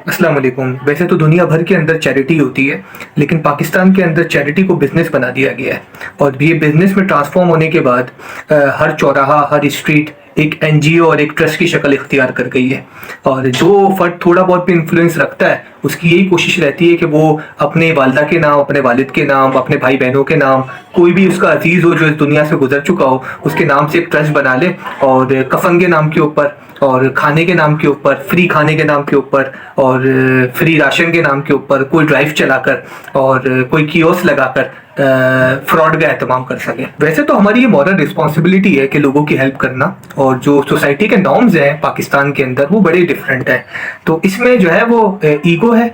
अस्सलाम वालेकुम। वैसे तो दुनिया भर के अंदर चैरिटी होती है, लेकिन पाकिस्तान के अंदर चैरिटी को बिज़नेस बना दिया गया है और ये बिज़नेस में ट्रांसफ़ॉर्म होने के बाद हर चौराहा, हर स्ट्रीट एक एनजीओ और एक ट्रस्ट की शक्ल इख्तियार कर गई है। और जो फ़र्द थोड़ा बहुत भी इन्फ्लुएंस रखता है, उसकी यही कोशिश रहती है कि वो अपने वालिदा के नाम, अपने वालिद के नाम, अपने भाई बहनों के नाम, कोई भी उसका अजीज़ हो जो इस दुनिया से गुजर चुका हो, उसके नाम से एक ट्रस्ट बना ले और कफन के नाम के ऊपर और खाने के नाम के ऊपर, फ्री खाने के नाम के ऊपर और फ्री राशन के नाम के ऊपर कोई ड्राइव चलाकर और कोई कियोस्क लगाकर फ्रॉड का एहतमाम कर सके। वैसे तो हमारी ये मॉरल रिस्पॉन्सिबिलिटी है कि लोगों की हेल्प करना, और जो सोसाइटी के नॉर्म्स हैं पाकिस्तान के अंदर वो बड़े डिफरेंट हैं। तो इसमें जो है वो ईगो है,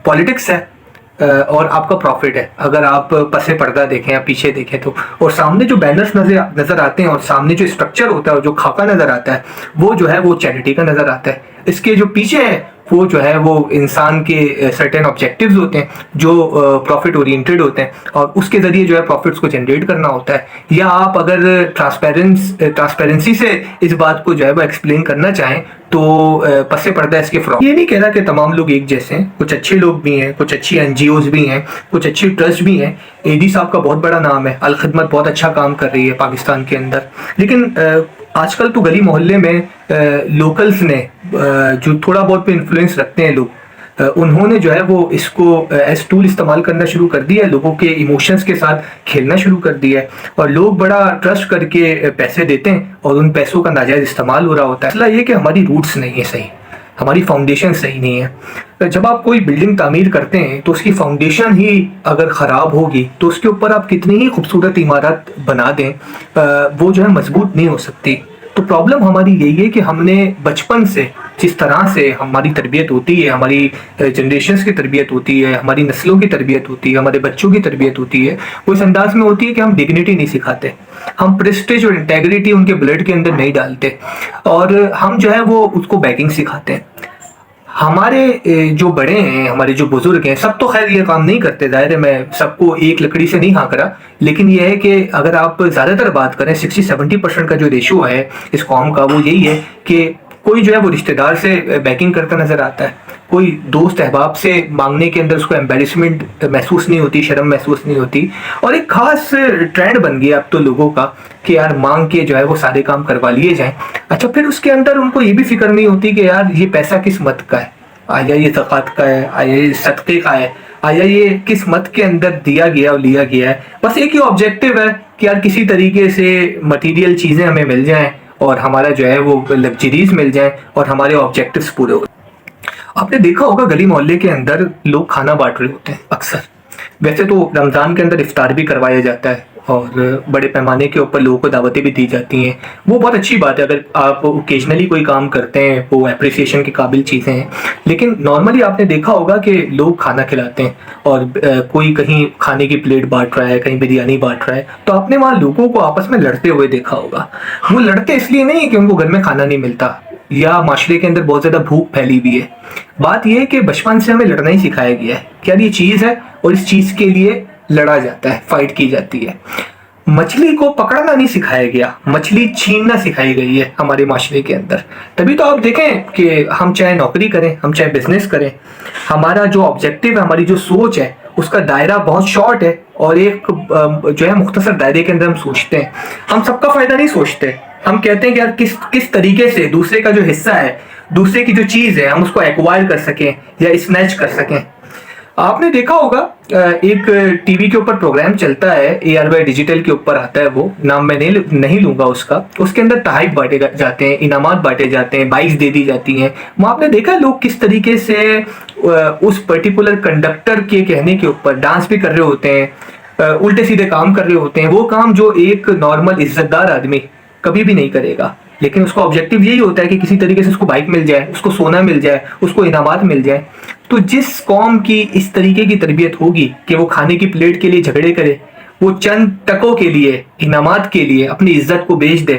पॉलिटिक्स है और आपका प्रॉफिट है। अगर आप पसे पर्दा देखें या पीछे देखें तो, और सामने जो बैनर्स नजर आते हैं और सामने जो स्ट्रक्चर होता है और जो खाका नजर आता है वो जो है वो चैरिटी का नजर आता है। इसके जो पीछे है वो जो है वो इंसान के सर्टेन ऑब्जेक्टिव्स होते हैं जो प्रॉफिट ओरिएंटेड होते हैं और उसके ज़रिए जो है प्रॉफिट्स को जनरेट करना होता है। या आप अगर ट्रांसपेरेंसी से इस बात को जो है वो एक्सप्लेन करना चाहें तो पसे पर्दा इसके फ्रॉड। ये नहीं कह रहा कि तमाम लोग एक जैसे हैं, कुछ अच्छे लोग भी हैं, कुछ अच्छी एनजीओज भी हैं, कुछ अच्छी ट्रस्ट भी हैं। एडी साहब का बहुत बड़ा नाम है, अल खिदमत बहुत अच्छा काम कर रही है पाकिस्तान के अंदर। लेकिन आजकल तो गली मोहल्ले में लोकल्स ने जो थोड़ा बहुत पे इन्फ्लुएंस रखते हैं लोग, उन्होंने जो है वो इसको एज टूल इस्तेमाल करना शुरू कर दिया है, लोगों के इमोशंस के साथ खेलना शुरू कर दिया है और लोग बड़ा ट्रस्ट करके पैसे देते हैं और उन पैसों का नाजायज़ इस्तेमाल हो रहा होता है। मसला ये कि हमारी रूट्स नहीं है सही, हमारी फाउंडेशन सही नहीं है। जब आप कोई बिल्डिंग तामीर करते हैं तो उसकी फाउंडेशन ही अगर ख़राब होगी तो उसके ऊपर आप कितनी ही खूबसूरत इमारत बना दें वो जो है मजबूत नहीं हो सकती। तो प्रॉब्लम हमारी यही है कि हमने बचपन से जिस तरह से हमारी तरबियत होती है, हमारी जनरेशन्स की तरबियत होती है, हमारी नस्लों की तरबियत होती है, हमारे बच्चों की तरबियत होती है, वो इस अंदाज में होती है कि हम डिग्निटी नहीं सिखाते, हम प्रेस्टीज और इंटेग्रिटी उनके ब्लड के अंदर नहीं डालते और हम जो है वो उसको बैगिंग सिखाते हैं। हमारे जो बड़े हैं, हमारे जो बुजुर्ग हैं, सब तो खैर ये काम नहीं करते, जाहिर है मैं सबको एक लकड़ी से नहीं हाँक रहा, लेकिन ये है कि अगर आप ज़्यादातर बात करें 60-70% का जो रेशो है इस कौम का वो यही है कि कोई जो है वो रिश्तेदार से बैकिंग करता नजर आता है, कोई दोस्त अहबाब से मांगने के अंदर उसको एम्बेरसमेंट महसूस नहीं होती, शर्म महसूस नहीं होती। और एक खास ट्रेंड बन गया अब तो लोगों का कि यार मांग के जो है वो सारे काम करवा लिए जाएं। अच्छा, फिर उसके अंदर उनको ये भी फिक्र नहीं होती कि यार ये पैसा किस मत का है, आया ये ज़कात का है, आया ये सदक़े का है, आया ये किस मत के अंदर दिया गया और लिया गया है। बस एक ही ऑब्जेक्टिव है कि यार किसी तरीके से मटीरियल चीज़ें हमें मिल जाएं और हमारा जो है वो लग्जरीज मिल जाएं और हमारे ऑब्जेक्टिव्स पूरे हो। आपने देखा होगा गली मोहल्ले के अंदर लोग खाना बांट रहे होते हैं अक्सर। वैसे तो रमज़ान के अंदर इफ्तार भी करवाया जाता है और बड़े पैमाने के ऊपर लोगों को दावतें भी दी जाती हैं, वो बहुत अच्छी बात है। अगर आप ओकेजनली कोई काम करते हैं वो अप्रिसिएशन की काबिल चीज़ें हैं। लेकिन नॉर्मली आपने देखा होगा कि लोग खाना खिलाते हैं और कोई कहीं खाने की प्लेट बांट रहा है, कहीं बिरयानी बांट रहा है, तो आपने वहाँ लोगों को आपस में लड़ते हुए देखा होगा। वो लड़ते इसलिए नहीं कि उनको घर में खाना नहीं मिलता या माशरे के अंदर बहुत ज़्यादा भूख फैली हुई है। बात यह है कि बचपन से हमें लड़ना ही सिखाया गया है कि यार ये चीज़ है और इस चीज़ के लिए लड़ा जाता है, फाइट की जाती है। मछली को पकड़ना नहीं सिखाया गया, मछली छीनना सिखाई गई है हमारे माशरे के अंदर। तभी तो आप देखें कि हम चाहे नौकरी करें, हम चाहे बिजनेस करें, हमारा जो ऑब्जेक्टिव है, हमारी जो सोच है, उसका दायरा बहुत शॉर्ट है और एक जो है मुख्तसर दायरे के अंदर हम सोचते हैं। हम सबका फायदा नहीं सोचते, हम कहते हैं कि यार किस तरीके से दूसरे का जो हिस्सा है, दूसरे की जो चीज़ है, हम उसको एक्वायर कर सकें या स्नैच कर सकें। आपने देखा होगा एक टीवी के ऊपर प्रोग्राम चलता है, ARY डिजिटल के ऊपर आता है, वो नाम मैं नहीं लूंगा उसका। उसके अंदर तोहफे बांटे जाते हैं, इनामात बांटे जाते हैं, बाइक्स दे दी जाती हैं। वहाँ आपने देखा लोग किस तरीके से उस पर्टिकुलर कंडक्टर के कहने के ऊपर डांस भी कर रहे होते हैं, उल्टे सीधे काम कर रहे होते हैं, वो काम जो एक नॉर्मल इज्जतदार आदमी कभी भी नहीं करेगा। लेकिन उसका ऑब्जेक्टिव यही होता है कि किसी तरीके से उसको बाइक मिल जाए, उसको सोना मिल जाए, उसको इनामात मिल जाए। तो जिस कौम की इस तरीके की तरबियत होगी कि वो खाने की प्लेट के लिए झगड़े करे, वो चंद टकों के लिए, इनामात के लिए अपनी इज्जत को बेच दे,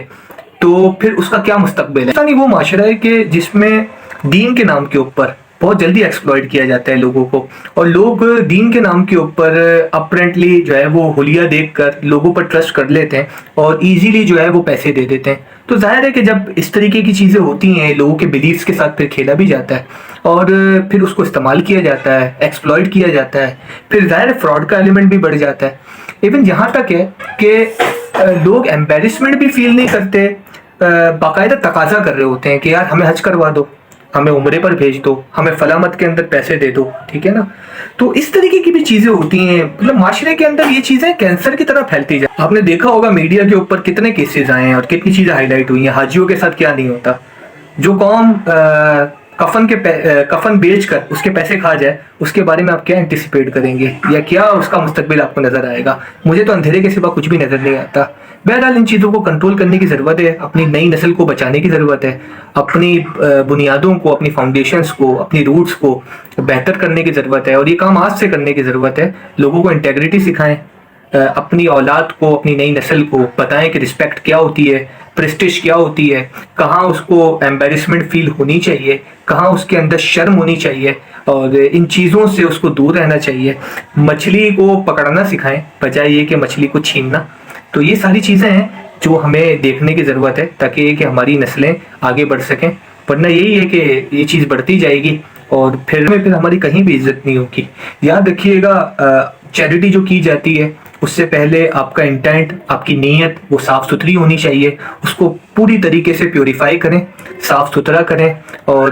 तो फिर उसका क्या मुस्तकबिल है। वो माशरा है कि जिसमें दीन के नाम के ऊपर بہت جلدی ایکسپلائٹ کیا جاتا ہے لوگوں کو، اور لوگ دین کے نام کے اوپر اپرنٹلی جو ہے وہ حلیہ دیکھ کر لوگوں پر ٹرسٹ کر لیتے ہیں اور ایزیلی جو ہے وہ پیسے دے دیتے ہیں۔ تو ظاہر ہے کہ جب اس طریقے کی چیزیں ہوتی ہیں، لوگوں کے بلیفس کے ساتھ پھر کھیلا بھی جاتا ہے اور پھر اس کو استعمال کیا جاتا ہے، ایکسپلائٹ کیا جاتا ہے، پھر ظاہر فراڈ کا ایلیمنٹ بھی بڑھ جاتا ہے۔ ایون یہاں تک ہے کہ لوگ ایمبیرسمنٹ بھی فیل نہیں کرتے، باقاعدہ تقاضا کر رہے ہوتے ہیں کہ یار ہمیں حج کروا دو، ہمیں عمرے پر بھیج دو، ہمیں فلامت کے اندر پیسے دے دو، ٹھیک ہے نا۔ تو اس طریقے کی بھی چیزیں ہوتی ہیں، مطلب معاشرے کے اندر یہ چیزیں کینسر کی طرح پھیلتی جائیں۔ آپ نے دیکھا ہوگا میڈیا کے اوپر کتنے کیسز آئے ہیں اور کتنی چیزیں ہائی لائٹ ہوئی ہیں، حاجیوں کے ساتھ کیا نہیں ہوتا۔ جو قوم کفن بیچ کر اس کے پیسے کھا جائے، اس کے بارے میں آپ کیا انٹیسپیٹ کریں گے یا کیا اس کا مستقبل آپ کو نظر آئے گا؟ مجھے تو اندھیرے کے سوا کچھ بھی نظر نہیں آتا۔ بہرحال ان چیزوں کو کنٹرول کرنے کی ضرورت ہے، اپنی نئی نسل کو بچانے کی ضرورت ہے، اپنی بنیادوں کو، اپنی فاؤنڈیشنز کو، اپنی روٹس کو بہتر کرنے کی ضرورت ہے، اور یہ کام آج سے کرنے کی ضرورت ہے۔ لوگوں کو انٹیگریٹی سکھائیں، اپنی اولاد کو، اپنی نئی نسل کو بتائیں کہ رسپیکٹ کیا ہوتی ہے، پریسٹیج کیا ہوتی ہے، کہاں اس کو ایمبیرسمنٹ فیل ہونی چاہیے، کہاں اس کے اندر شرم ہونی چاہیے، اور ان چیزوں سے اس کو دور رہنا چاہیے۔ مچھلی کو پکڑنا سکھائیں بجائے یہ کہ مچھلی کو چھیننا۔ تو یہ ساری چیزیں ہیں جو ہمیں دیکھنے کی ضرورت ہے تاکہ کہ ہماری نسلیں آگے بڑھ سکیں، ورنہ یہی ہے کہ یہ چیز بڑھتی جائے گی اور پھر ہماری کہیں بھی عزت نہیں ہوگی۔ یاد رکھیے گا، چیریٹی جو کی جاتی ہے اس سے پہلے آپ کا انٹینٹ، آپ کی نیت وہ صاف ستھری ہونی چاہیے، اس کو پوری طریقے سے پیوریفائی کریں، صاف ستھرا کریں، اور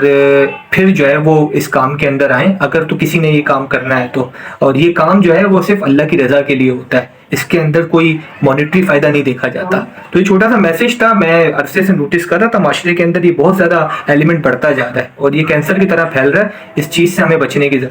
پھر جو ہے وہ اس کام کے اندر آئیں اگر تو کسی نے یہ کام کرنا ہے تو۔ اور یہ کام جو ہے وہ صرف اللہ کی رضا کے لیے ہوتا ہے، اس کے اندر کوئی مانیٹری فائدہ نہیں دیکھا جاتا۔ تو یہ چھوٹا سا میسج تھا، میں عرصے سے نوٹس کر رہا تھا معاشرے کے اندر یہ بہت زیادہ ایلیمنٹ بڑھتا جا رہا ہے اور یہ کینسر کی طرح پھیل رہا ہے، اس چیز سے ہمیں بچنے کی ضرورت ہے۔